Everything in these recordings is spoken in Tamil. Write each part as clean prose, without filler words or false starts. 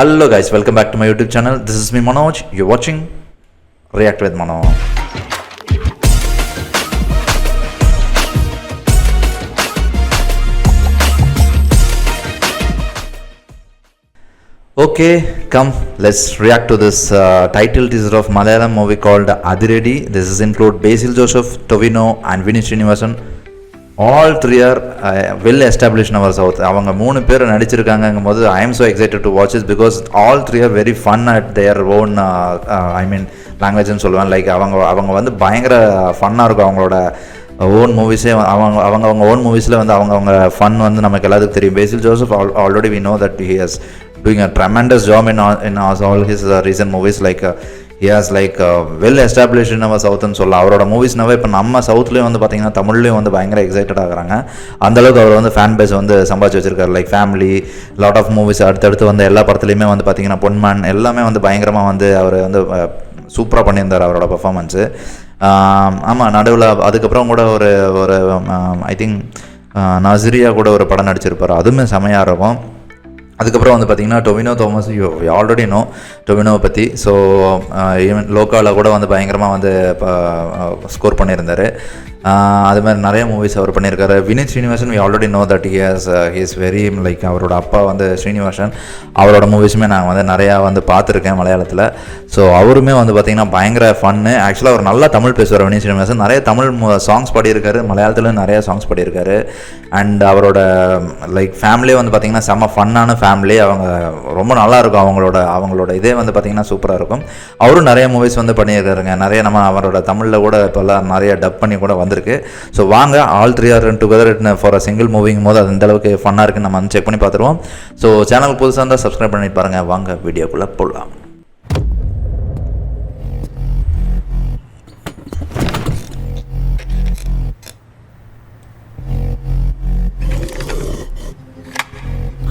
Hello guys, welcome back to my YouTube channel. This is me Manoj. You're watching React with Manoj. Okay, come let's react to this title teaser of Malayalam movie called Adiredi. This is include Basil Joseph, Tovino and Vineet Srinivasan. All three are well established in our south. அவங்க மூணு பேர் நடிச்சிருக்காங்கங்கும் போது I am so excited to watch this because all three are very fun at their own லாங்குவேஜ்னு சொல்லுவேன். லைக் அவங்க வந்து பயங்கர ஃபன்னாக இருக்கும். அவங்களோட ஓன் மூவிஸே அவங்க ஓன் மூவிஸில் வந்து அவங்க ஃபன் வந்து நமக்கு எல்லாத்துக்கும் தெரியும். Basil Joseph already we know that he has doing a tremendous job in all his recent movies. Like he has well established in our south ன்னு சொல்லலாம். அவரோட மூவிஸ்னாவே இப்போ நம்ம சவுத்லேயும் வந்து பார்த்தீங்கன்னா தமிழ்லேயும் வந்து பயங்கர எக்ஸைட்டட் ஆகுறாங்க. அந்தளவுக்கு அவர் வந்து ஃபேன் பேஸ் வந்து சம்பாதிச்சு வச்சிருக்காரு. Like family, lot of movies அடுத்தடுத்து வந்து எல்லா படத்துலையுமே வந்து பார்த்தீங்கன்னா பொன்மான் எல்லாமே வந்து பயங்கரமாக வந்து அவர் வந்து சூப்பராக பண்ணியிருந்தார் அவரோட பர்ஃபார்மன்ஸு. ஆமாம், நடுவில் அதுக்கப்புறம் கூட ஒரு ஐ திங்க் நசிரியா கூட ஒரு படம் நடிச்சிருப்பார், அதுவுமே செமையாக இருக்கும். அதுக்கப்புறம் வந்து பார்த்திங்கன்னா டொவினோ தோமஸ், ஆல்ரெடி நோ டொவினோவை பற்றி. ஸோ ஈவன் லோக்காவில் கூட வந்து பயங்கரமாக வந்து ஸ்கோர் பண்ணியிருந்தார். அது மாதிரி நிறைய மூவிஸ் அவர் பண்ணியிருக்காரு. Vineeth Sreenivasan, we already know that he is very like அவரோட அப்பா வந்து ஸ்ரீனிவாசன். அவரோட மூவிஸுமே நாங்கள் வந்து நிறையா வந்து பார்த்துருக்கேன் மலையாளத்தில். ஸோ அவருமே வந்து பார்த்திங்கன்னா பயங்கர ஃபன்னு. ஆக்சுவலாக அவர் நல்லா தமிழ் பேசுவார். வினீத் ஸ்ரீனிவாசன் நிறைய தமிழ் சாங்ஸ் பாடியிருக்காரு, மலையாளத்தில் நிறைய சாங்ஸ் பாடியிருக்காரு. அண்ட் அவரோட லைக் ஃபேமிலியே வந்து பார்த்திங்கன்னா செம்ம ஃபன்னான ஃபேமிலி. அவங்க ரொம்ப நல்லாயிருக்கும். அவங்களோட இதே வந்து பார்த்திங்கன்னா சூப்பராக இருக்கும். அவரும் நிறைய மூவிஸ் வந்து பண்ணியிருக்காருங்க. நிறைய நம்ம அவரோட தமிழில் கூட இப்போல்லாம் நிறைய டப் பண்ணி கூட வந்திருக்கு. ஸோ வாங்க, all three are together for a single moving போது அது இந்த அளவுக்கு ஃபன்னாக இருக்குன்னு நம்ம வந்து செக் பண்ணி பார்த்துருவோம். ஸோ சேனலுக்கு புதுசாக இருந்தால் சப்ஸ்கிரைப் பண்ணிட்டு பாருங்கள். வாங்க வீடியோக்குள்ளே போடலாம்.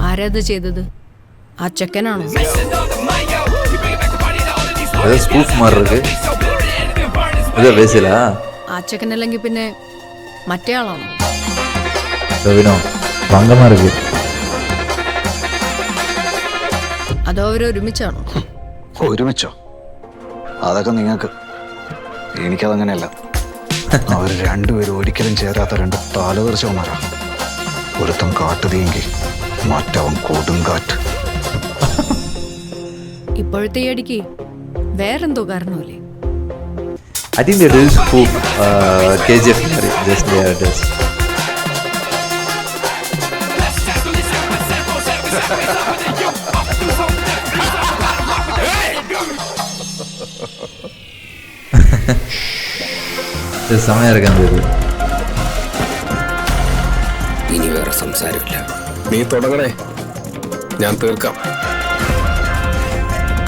ആരത് ചെയ്തത്? ആ ചെക്കനാണോ? സ്പൂഫ് മാറി ഇருக்கு. ഇത് ബേസിലാ? ആ ചെക്കനല്ലെങ്കിൽ പിന്നെ മറ്റേ ആളാണോ? ടൊവിനോ ഭംഗമാ ഇருக்கு. അതോ അവരൊരുമിച്ചാണോ? ഒരുമിച്ചോ? അതൊക്കെ നിങ്ങൾക്ക്, എനിക്കതങ്ങനെയല്ല. അവർ രണ്ടുപേരും ഒരിക്കലും ചേരാത്ത രണ്ട് താലതീർച്ചവന്മാരാ. ഒരുത്തം കാട്ടുതീയെങ്കിൽ മറ്റവൻ കൊടുങ്കാറ്റ്. ഇപ്പോഴത്തെ ഈ അടിക്ക് വേറെന്തോ കാരണമല്ലേ? I think they did spoof KGF just there it is. ഇത് സമയം ഇറക്കാൻ പോയി. ഇനി വേറെ സംസാരമില്ല. നീ തുടങ്ങണേ, ഞാൻ തീർക്കാം.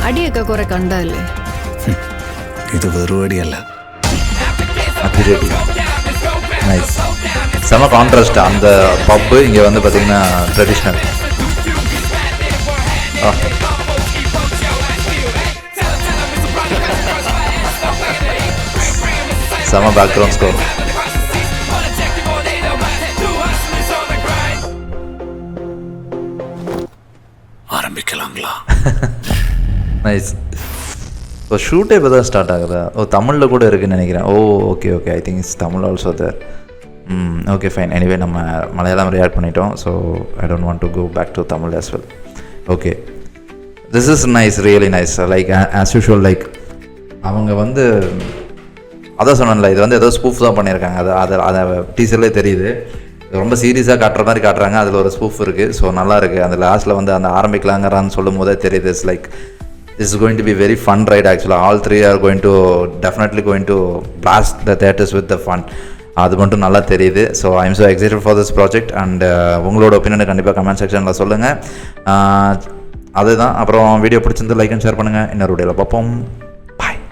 അടിയൊക്കെ കുറെ കണ്ടല്ലേ? ഇത് വെറുപടിയല്ല. அதிரடி நைஸ். செம கான்ட்ராஸ்ட். அந்த பப்பு இங்கே வந்து பார்த்தீங்கன்னா ட்ரெடிஷ்னல். செம பேக்ரவுண்ட் ஸ்கோர். ஆரம்பிக்கலாங்களா? நைஸ். ஸோ ஷூட்டே இப்போ தான் ஸ்டார்ட் ஆகுதா? தமிழில் கூட இருக்குதுன்னு நினைக்கிறேன். Okay I think it's Tamil also there. Okay fine. Anyway நம்ம மலையாளம் ரியாக்ட் பண்ணிட்டோம். So I don't want to go back to Tamil as well. Okay, this is nice, really nice. Like as usual like அவங்க வந்து அதான் சொன்னேன்ல, இது வந்து ஏதோ ஸ்பூஃப் தான் பண்ணியிருக்காங்க. அதை டீசர்லேயே தெரியுது. ரொம்ப சீரியஸாக காட்டுற மாதிரி காட்டுறாங்க. அதில் ஒரு ஸ்பூஃப் இருக்குது. ஸோ நல்லா இருக்குது. அந்த லாஸ்ட்டில் வந்து அந்த ஆரம்பிக்கலாங்கிறான்னு சொல்லும் போதே தெரியுது. It's like this is going to be very fun ride actually. All three are definitely going to blast the theaters with the fun. அது மட்டும் நல்லா தெரியுது. So I am so excited for this project. And உங்களோட ஒப்பீனியனை கண்டிப்பாக கமெண்ட் செக்ஷனில் சொல்லுங்கள். அதுதான். அப்புறம் வீடியோ பிடிச்சிருந்து லைக் அண்ட் ஷேர் பண்ணுங்கள். இன்னொரு வீடியோவில் பார்ப்போம்.